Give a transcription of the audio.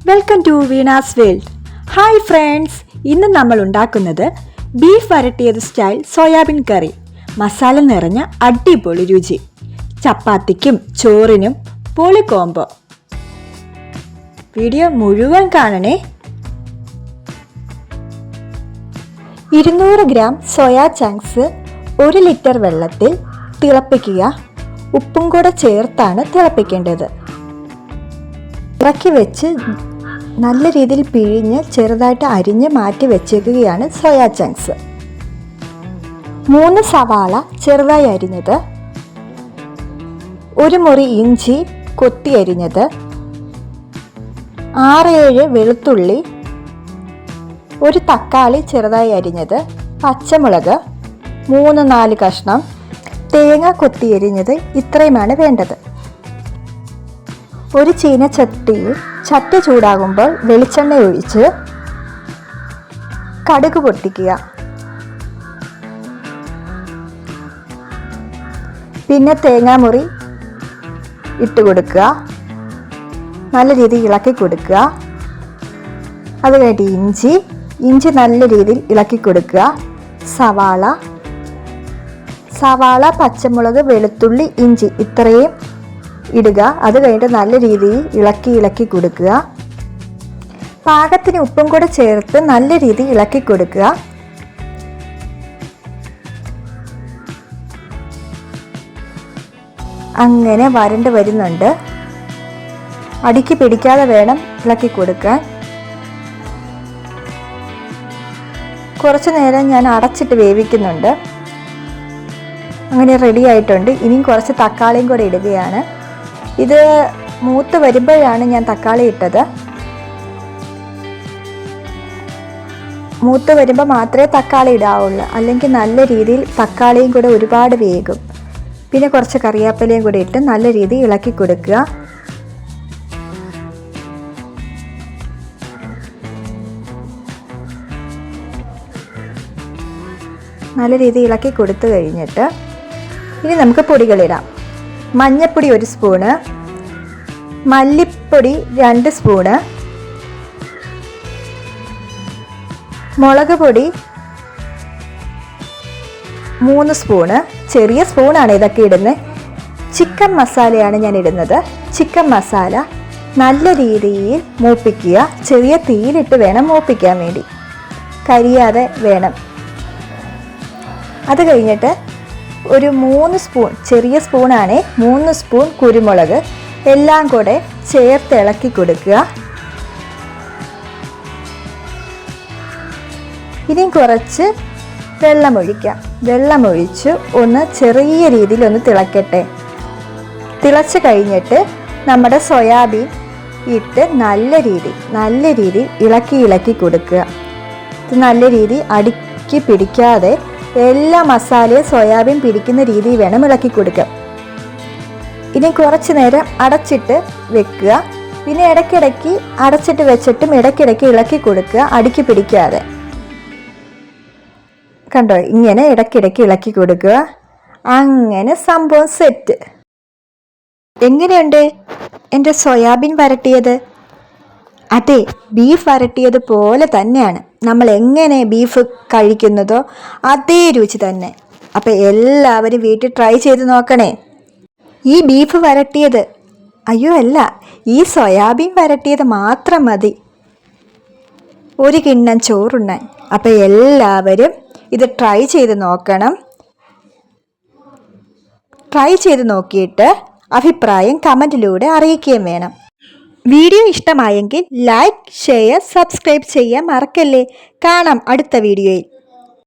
Welcome to Veena's world. Hi friends, ഇന്ന് നമ്മൾ ഉണ്ടാക്കുന്നത് ബീഫ് വരട്ടിയത് സ്റ്റൈൽ സോയാബീൻ കറി. മസാല നിറഞ്ഞ അടിപൊളി രുചി, ചപ്പാത്തിക്കും ചോറിനും പൊളി കോംബോ. വീഡിയോ മുഴുവൻ കാണണേ. 200 ഗ്രാം സോയാ ചങ്ക്സ് 1 ലിറ്റർ വെള്ളത്തിൽ തിളപ്പിക്കുക. ഉപ്പും കൂടെ ചേർത്താണ് തിളപ്പിക്കേണ്ടത്. ഇറക്കി വെച്ച് നല്ല രീതിയിൽ പിഴിഞ്ഞ് ചെറുതായിട്ട് അരിഞ്ഞ് മാറ്റി വെച്ചേക്കുകയാണ് സോയാ ചങ്ക്സ്. 3 സവാള ചെറുതായി അരിഞ്ഞത്, 1 മുറി ഇഞ്ചി കൊത്തി അരിഞ്ഞത്, 6-7 വെളുത്തുള്ളി, 1 തക്കാളി ചെറുതായി അരിഞ്ഞത്, പച്ചമുളക് 3-4 കഷ്ണം, തേങ്ങ കൊത്തി അരിഞ്ഞത്. ഇത്രയുമാണ് വേണ്ടത്. ഒരു ചീനച്ചട്ടിയിൽ ചട്ടി ചൂടാകുമ്പോൾ വെളിച്ചെണ്ണ ഒഴിച്ച് കടുക് പൊട്ടിക്കുക. പിന്നെ തേങ്ങാമുറി ഇട്ട് കൊടുക്കുക. നല്ല രീതിയിൽ ഇളക്കി കൊടുക്കുക. അത് കഴിഞ്ഞിട്ട് ഇഞ്ചി നല്ല രീതിയിൽ ഇളക്കി കൊടുക്കുക. സവാള, പച്ചമുളക്, വെളുത്തുള്ളി, ഇഞ്ചി ഇത്രയും ഇടുക. അത് കഴിഞ്ഞിട്ട് നല്ല രീതിയിൽ ഇളക്കി കൊടുക്കുക. പാകത്തിന് ഉപ്പും കൂടെ ചേർത്ത് നല്ല രീതിയിൽ ഇളക്കി കൊടുക്കുക. അങ്ങനെ വരണ്ട് വരുന്നുണ്ട്. അടിക്ക് പിടിക്കാതെ വേണം ഇളക്കി കൊടുക്കാൻ. കുറച്ചു നേരം ഞാൻ അടച്ചിട്ട് വേവിക്കുന്നുണ്ട്. അങ്ങനെ റെഡി ആയിട്ടുണ്ട്. ഇനിയും കുറച്ച് തക്കാളിയും കൂടെ ഇടുകയാണ്. ഇത് മൂത്ത് വരുമ്പോഴാണ് ഞാൻ തക്കാളി ഇട്ടത്. മൂത്ത് വരുമ്പോൾ മാത്രമേ തക്കാളി ഇടാവുള്ളൂ, അല്ലെങ്കിൽ നല്ല രീതിയിൽ തക്കാളിയും കൂടെ ഒരുപാട് വേകും. പിന്നെ കുറച്ച് കറിവേപ്പിലയും കൂടെ ഇട്ട് നല്ല രീതിയിൽ ഇളക്കി കൊടുക്കുക. നല്ല രീതിയിൽ ഇളക്കി കൊടുത്തു കഴിഞ്ഞിട്ട് ഇനി നമുക്ക് പൊടികളിടാം. മഞ്ഞൾപ്പൊടി 1 സ്പൂണ്, മല്ലിപ്പൊടി 2 സ്പൂണ്, മുളക് പൊടി 3 സ്പൂണ്. ചെറിയ സ്പൂണാണ് ഇതൊക്കെ ഇടുന്നത്. ചിക്കൻ മസാലയാണ് ഞാൻ ഇടുന്നത്. ചിക്കൻ മസാല നല്ല രീതിയിൽ മൂപ്പിക്കുക. ചെറിയ തീയിലിട്ട് വേണം മൂപ്പിക്കാൻ വേണ്ടി, കരിയാതെ വേണം. അത് കഴിഞ്ഞിട്ട് ഒരു 3 സ്പൂൺ, ചെറിയ സ്പൂണാണ്, 3 സ്പൂൺ കുരുമുളക് എല്ലാം കൂടെ ചേർത്ത് ഇളക്കി കൊടുക്കുക. ഇനിയും കുറച്ച് വെള്ളമൊഴിക്കാം. വെള്ളമൊഴിച്ച് ഒന്ന് ചെറിയ രീതിയിൽ ഒന്ന് തിളക്കട്ടെ. തിളച്ച് കഴിഞ്ഞിട്ട് നമ്മുടെ സോയാബീൻ ഇട്ട് നല്ല രീതിയിൽ ഇളക്കി കൊടുക്കുക. ഇത് നല്ല രീതിയിൽ അടുക്കി പിടിക്കാതെ എല്ലാ മസാലയും സോയാബീൻ പിടിക്കുന്ന രീതിയിൽ വേണം ഇളക്കി കൊടുക്കുക. ഇനി കുറച്ച് നേരം അടച്ചിട്ട് വെക്കുക. പിന്നെ ഇടയ്ക്കിടയ്ക്ക് അടച്ചിട്ട് വെച്ചിട്ടും ഇടയ്ക്കിടയ്ക്ക് ഇളക്കി കൊടുക്കുക, അടുക്കി പിടിക്കാതെ. കണ്ടോ, ഇങ്ങനെ ഇടയ്ക്കിടയ്ക്ക് ഇളക്കി കൊടുക്കുക. അങ്ങനെ സംഭവം സെറ്റ്. എങ്ങനെയുണ്ട് എൻ്റെ സോയാബീൻ വരട്ടിയത്? അതെ, ബീഫ് വരട്ടിയത് പോലെ തന്നെയാണ്. നമ്മൾ എങ്ങനെ ബീഫ് കഴിക്കുന്നതോ അതേ രുചി തന്നെ. അപ്പം എല്ലാവരും വീട്ടിൽ ട്രൈ ചെയ്ത് നോക്കണേ. ഈ ബീഫ് വരട്ടിയത്, അല്ല, ഈ സോയാബീൻ വരട്ടിയത് മാത്രം മതി 1 കിണ്ണം ചോറുണ്ണാൻ. അപ്പം എല്ലാവരും ഇത് ട്രൈ ചെയ്ത് നോക്കണം. ട്രൈ ചെയ്ത് നോക്കിയിട്ട് അഭിപ്രായം കമൻറ്റിലൂടെ അറിയിക്കുകയും വേണം. വീഡിയോ ഇഷ്ടമായെങ്കിൽ ലൈക്ക്, ഷെയർ, സബ്സ്ക്രൈബ് ചെയ്യാൻ മറക്കല്ലേ. കാണാം അടുത്ത വീഡിയോയിൽ.